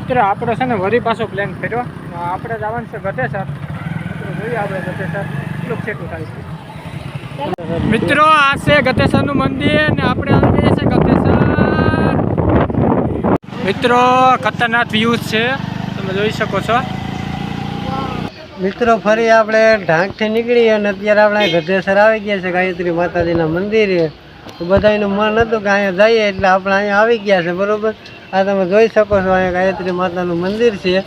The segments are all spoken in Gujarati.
મિત્ર આપણો છે ને વરી પાછો પ્લાન કર્યો, આપણે જવાનું છે ગતેસર. મિત્રો જોઈએ આપણે ગતેસર કેટલું છેટું થાય છે. મિત્રો આ છે ગતેસરનું મંદિર ને આપણે આવી જઈએ છીએ ગતેસર. મિત્રો ખતરનાક વ્યૂઝ છે, તમે જોઈ શકો છો. મિત્રો ફરી આપણે ઢાંકથી નીકળી અને અત્યારે આપણે ગધેસર આવી ગયા છે ગાયત્રી માતાજીના મંદિરે. તો બધાનું મન હતું કે અહીંયા જઈએ એટલે આપણે અહીંયા આવી ગયા છે, બરાબર. આ તમે જોઈ શકો છો અહીંયા ગાયત્રી માતાનું મંદિર છે.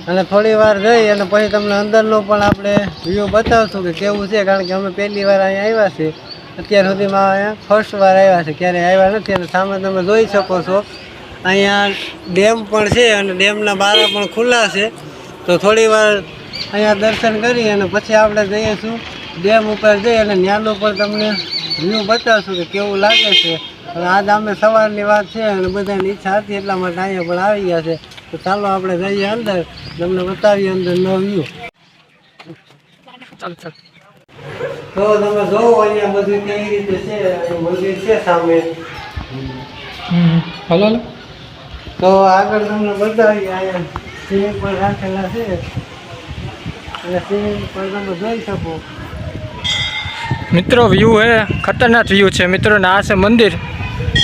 અને થોડી વાર જઈ અને પછી તમને અંદરનો પણ આપણે વ્યૂ બતાવશું કે કેવું છે, કારણ કે અમે પહેલી વાર અહીંયા આવ્યા છે. અત્યાર સુધીમાં અહીંયા ફર્સ્ટ વાર આવ્યા છે, ક્યારેય આવ્યા નથી. અને સામે તમે જોઈ શકો છો અહીંયા ડેમ પણ છે અને ડેમના બારા પણ ખુલ્લા છે. તો થોડી વાર અહીંયા દર્શન કરી અને પછી આપણે જઈશું ડેમ ઉપર જઈ અને ત્યાંનું પણ તમને વ્યૂ બતાવશું કે કેવું લાગે છે. અને આજ અમે સવારની વાત છે અને બધાની ઈચ્છા હતી એટલા માટે અહીંયા પણ આવી ગયા છે. તો ચાલો આપણે જઈએ અંદર, તમને બતાવીએ અંદરનો વ્યૂ. ચાલ ચાલ. તો તમે જોવો અહીંયા બધું કેવી રીતે છે. મંદિર છે સામે. હલો. તો આગળ તમને બતાવીએ અહીંયા સ્વિમિંગ પણ રાખેલા છે એટલે સ્વિમિંગ પણ તમે જોઈ શકો. મિત્રો વ્યૂ હે ખતરનાક વ્યૂ છે મિત્રો. ને આ છે મંદિર,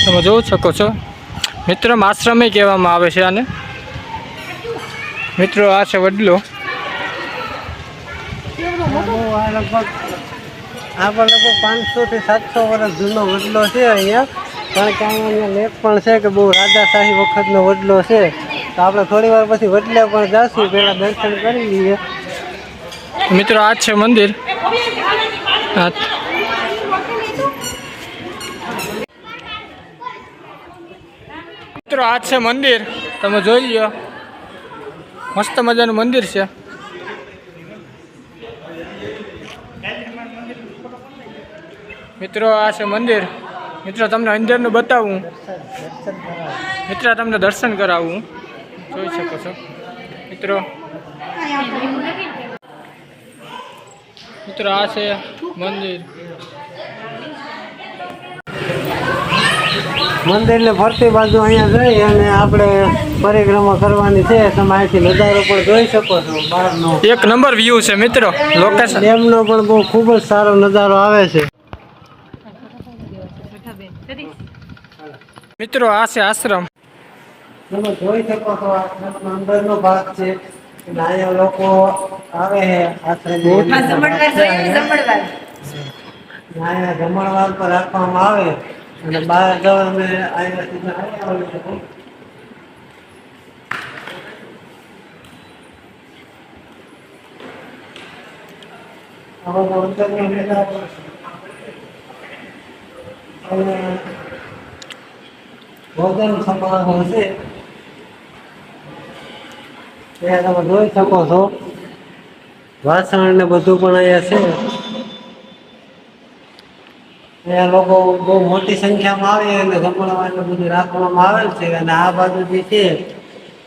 તમે જોઈ શકો છો. મિત્રો આશ્રમે કહેવામાં આવે છે આને. મિત્રો આ છે વડલો. આ લગભગ 500 થી 700 વર્ષ જૂનો વડલો છે અહીંયા. કારણ કે અહીંયા લેક પણ છે કે બહુ રાજાશાહી વખતનો વડલો છે. તો આપણે થોડી વાર પછી વડલે પણ જઈશું, પહેલાં દર્શન કરી લઈએ. મિત્રો આ છે મંદિર. મિત્રો આ છે મંદિર, તમે જોઈ લ્યો. મસ્ત મજાનું મંદિર છે. મિત્રો આ છે મંદિર. મિત્રો તમને અંદરનું બતાવું, મિત્રો તમને દર્શન કરાવું, જોઈ શકો છો મિત્રો. મિત્રો આ છે મંદિર. મંદિરની ફરતી બાજુ અહીંયા જઈ અને આપણે પરિક્રમા કરવાની છે. તમે અહીંથી નજારો પણ જોઈ શકો છો બહારનો. એક નંબર વ્યૂ છે મિત્રો. લોકેશન ડેમનો પણ બહુ ખૂબ જ સારો નજારો આવે છે. મિત્રો આ છે આશ્રમ. તમે જોઈ શકો છો આશ્રમનો અંદરનો ભાગ છે. અહીંયા લોકો આવે છે આશ્રમ. અહીંયા જમણવાર પર રાખવામાં આવે અને બહાર જવા અમે અહીંયા ભોજન સમારોહ છે. ત્યાં તમે જોઈ શકો છો વાસણ ને બધું પણ અહીંયા છે. અહીંયા લોકો બહુ મોટી સંખ્યામાં આવે અને જમણવાર બધું રાખવામાં આવેલ છે. અને આ બાજુ જે છે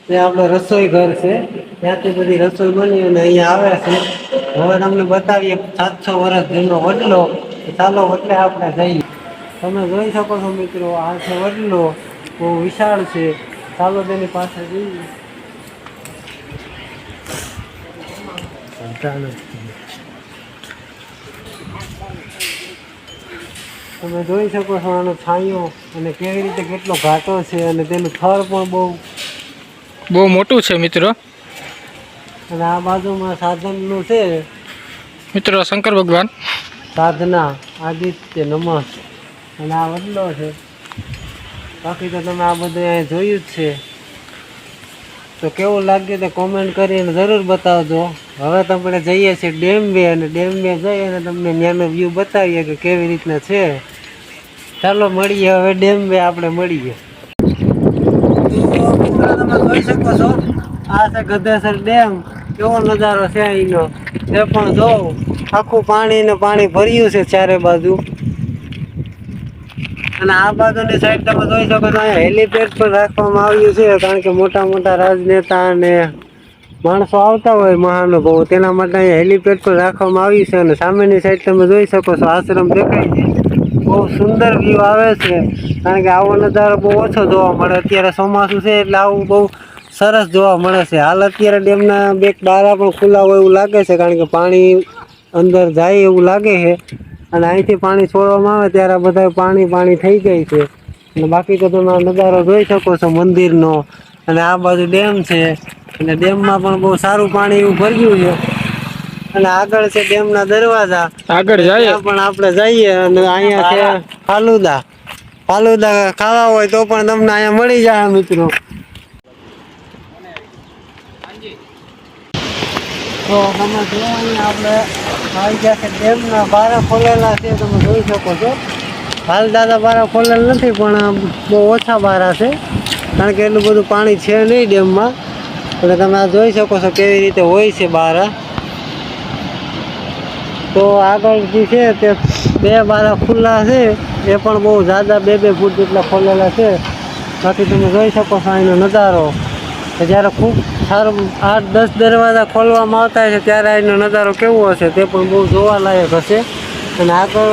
તે આપણે રસોઈ ઘર છે, ત્યાંથી બધી રસોઈ બની અને અહીંયા આવે છે. હવે તમને બતાવીએ 700 વર્ષ જૂનો વડલો. ચાલો વડલે આપણે જઈએ. તમે જોઈ શકો છો મિત્રો આ છે વડલો, બહુ વિશાળ છે. ચાલો તેની પાસે જઈએ. તમે જોઈ શકો છો આનો છાંયો અને કેવી રીતે કેટલો ઘાટો છે અને તેનું થર પણ બહુ મોટું છે મિત્રો. અને આ બાજુમાં સાધનનું છે મિત્રો શંકર ભગવાન, સાધના, આદિત્ય, નમઃ. અને આ વડલો છે. બાકી તો તમે આ બધું અહીંયા જોયું જ છે. તો કેવું લાગ્યું તે કોમેન્ટ કરીને જરૂર બતાવજો. હવે તમને જઈએ છીએ ડેમ બે અને ડેમ બે જઈ અને તમને ત્યાંનો વ્યૂ બતાવીએ કે કેવી રીતના છે. ચાલો મળીએ હવે ડેમ બે આપણે મળીએ. તમે જોઈ શકો છો આ છે ગધેસર ડેમ. કેવો નજારો છે અહીંનો તે પણ જોવો. આખું પાણી ને પાણી ભર્યું છે ચારે બાજુ. અને આ બાજુની સાઈડ તમે જોઈ શકો છો અહીંયા હેલીપેડ પણ રાખવામાં આવ્યું છે. કારણ કે મોટા મોટા રાજનેતા અને માણસો આવતા હોય મહાનુભાવો, તેના માટે અહીંયા હેલીપેડ પણ રાખવામાં આવ્યું છે. અને સામેની સાઈડ તમે જોઈ શકો છો આશ્રમ દેખાય છે. બહુ સુંદર વ્યૂ આવે છે. કારણ કે આવો નજારો બહુ ઓછો જોવા મળે. અત્યારે ચોમાસું છે એટલે આવું બહુ સરસ જોવા મળે છે. હાલ અત્યારે ડેમના બે બારા પણ ખુલ્લા હોય એવું લાગે છે, કારણ કે પાણી અંદર જાય એવું લાગે છે. અને અહીંથી પાણી છોડવામાં આવે ત્યારે બધા પાણી થઈ જાય છે. અને બાકી તો તમે નજારો જોઈ શકો છો મંદિરનો. અને આ બાજુ ડેમ છે, અને ડેમમાં પણ બહુ સારું પાણી એવું ભર્યું છે. અને આગળ છે ડેમના દરવાજા, આગળ જાય ત્યાં પણ આપણે જઈએ. અને અહીંયા છે ફાલુદા. ફાલુદા ખાવા હોય તો પણ તમને અહીંયા મળી જાય મિત્રો. તો તમે જો અહીંયા આપણે આવી ગયા છે ડેમના બારા ખોલેલા છે, તમે જોઈ શકો છો. હાલ દાદા બારા ખોલેલ નથી, પણ બહુ ઓછા બારા છે, કારણ કે એટલું બધું પાણી છે નહીં ડેમમાં. એટલે તમે આ જોઈ શકો છો કેવી રીતે હોય છે બારા. તો આગળ જે છે તે બે બારા ખુલ્લા છે, એ પણ બહુ ઝાઝા 2-2 ફૂટ જેટલા ખોલેલા છે. બાકી તમે જોઈ શકો છો અહીંનો નજારો. જ્યારે ખૂબ સારું 8-10 દરવાજા ખોલવામાં આવતા છે ત્યારે અહીંનો નજારો કેવો હશે તે પણ બહુ જોવાલાયક હશે. અને આગળ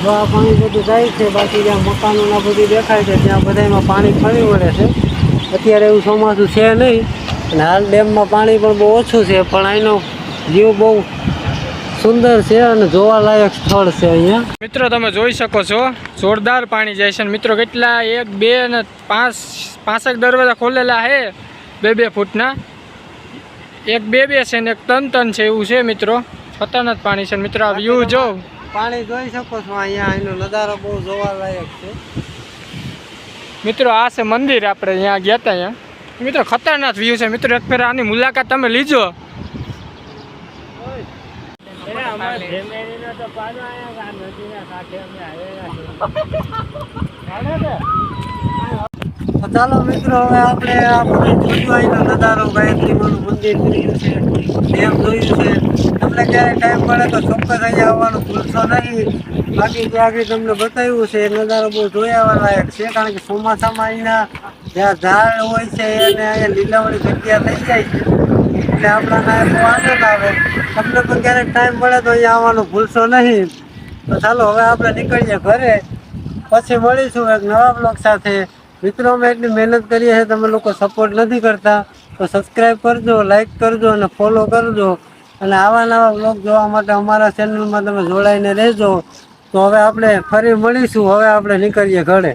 જો આ પાણી બધું જાય છે, બાકી જ્યાં મકાનોના બધું દેખાય છે ત્યાં બધામાં પાણી ફરી વળે છે. અત્યારે એવું ચોમાસું છે નહીં, અને હાલ ડેમમાં પાણી પણ બહુ ઓછું છે, પણ અહીંનો વ્યૂ બહુ સુંદર છે અને જોવાલાયક સ્થળ છે અહીંયા. મિત્રો તમે જોઈ શકો છો જોરદાર પાણી જાય છે. મિત્રો કેટલા 1, 2 અને 5 દરવાજા ખોલેલા છે 2-2 ફૂટના. એક 2-2 છે ને એક 3-3 છે એવું છે મિત્રો. ખતરનાક પાણી છે મિત્રો. આ વ્યૂ જો પાણી જોઈ શકો છો અહીંયા. એનો નજારો બહુ જોવાલાયક છે મિત્રો. આ છે મંદિર, આપણે અહીંયા ગયા હતા. અહીંયા મિત્રો ખતરનાક વ્યૂ છે મિત્રો. એક ફેર આની મુલાકાત તમે લીજો. ચાલો મિત્રો, હવે આપણે આ બધું જોયું અહીંનો નજારો. ગાયત્રીમાનું મંદિર જોયું છે, ડેમ જોયું છે. તમને ક્યારે ટાઈમ મળે તો ચોક્કસ અહીંયા આવવાનું ભૂલશો નહીં. બાકી જે આગળ તમને બતાવ્યું છે એ નજારો બહુ જોયા લાયક છે, કારણ કે ચોમાસામાં અહીંના જ્યાં ઝાડ હોય છે અને અહીંયા લીલાવાળી જગ્યા થઈ જાય છે, એટલે આપણાને બહુ આનંદ આવે. તમને પણ ક્યારેક ટાઈમ મળે તો અહીંયા આવવાનું ભૂલશો નહીં. તો ચાલો હવે આપણે નીકળીએ ઘરે. પછી મળીશું એક નવા બ્લોગ સાથે. મિત્રો, અમે એટલી મહેનત કરીએ છીએ, તમે લોકો સપોર્ટ નથી કરતા, તો સબસ્ક્રાઈબ કરજો, લાઈક કરજો અને ફોલો કરજો. અને આવા નવા બ્લોગ જોવા માટે અમારા ચેનલમાં તમે જોડાઈને રહેજો. તો હવે આપણે ફરી મળીશું. હવે આપણે નીકળીએ ઘરે.